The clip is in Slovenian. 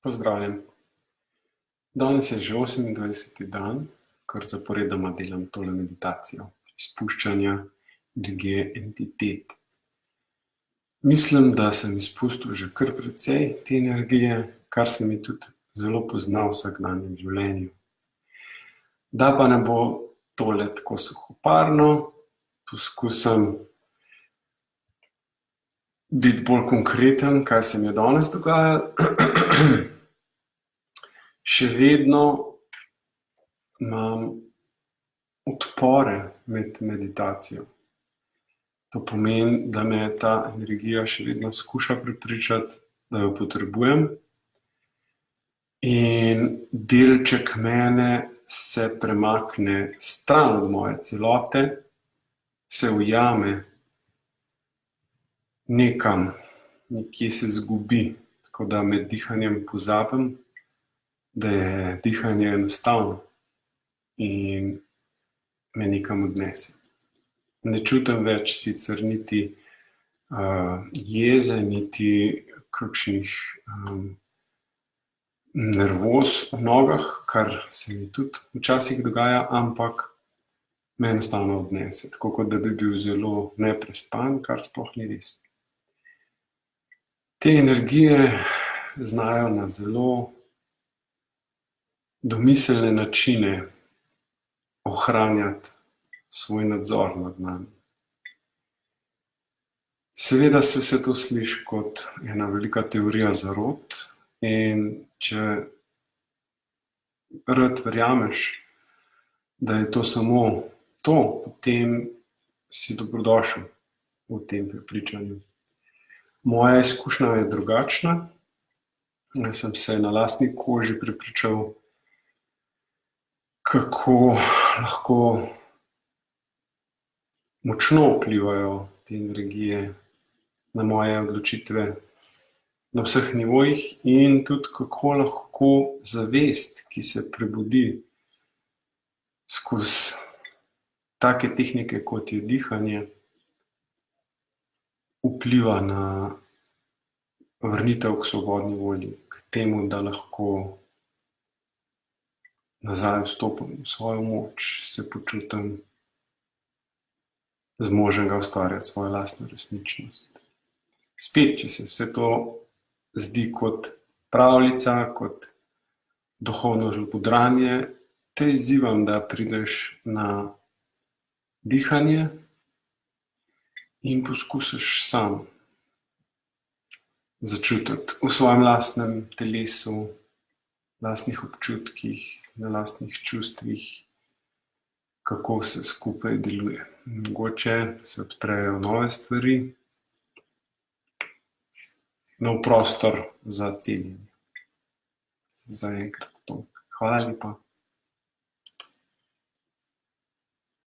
Pozdravljen. Danes je že 28. dan, kar zaporedoma delam tole meditacijo izpuščanja energije entitet. Mislim, da sem izpustil že kar precej te energije, kar se mi tudi zelo pozna v vsakdanjem življenju. Da pa ne bo tole tako suhoparno, poskusim biti bolj konkreten, kaj se mi je danes dogajalo. Še vedno imam odpore med meditacijo. To pomeni, da me ta energija še vedno skuša prepričati, da jo potrebujem. In delček mene se premakne stran od moje celote, se ujame nekam, nekje se zgubi, tako da med dihanjem pozabim, da je dihanje enostavno in me nekam odnese. Ne čutim več sicer niti jeze, niti kakšnih nervoz v nogah, kar se mi tudi včasih dogaja, ampak me enostavno odnese, tako kot da bi bil zelo neprespan, kar sploh ni res. Te energije znajo na zelo domiselne načine ohranjati svoj nadzor nad nami. Seveda se vse to sliši kot ena velika teorija zarot in če rad verjameš, da je to samo to, potem si dobrodošel v tem prepričanju. Moja izkušnja je drugačna. Jaz sem se na lastni koži prepričal, kako lahko močno vplivajo te energije na moje odločitve na vseh nivojih in tudi kako lahko zavest, ki se prebudi skozi take tehnike, kot je dihanje, vpliva na vrnitev k svobodni volji, k temu, da lahko nazaj vstopim v svojo moč, se počutim zmožnega ustvarjati svojo lastno resničnost. Spet, če se vse to zdi kot pravljica, kot duhovno žlobudranje, te izzivam, da prideš na dihanje in poskusiš sam začutiti v svojem lastnem telesu, lastnih občutkih, na lastnih čustvih, kako se skupaj deluje. Mogoče se odprejo nove stvari, nov prostor za celjenje. Zaenkrat to. Hvala lepa.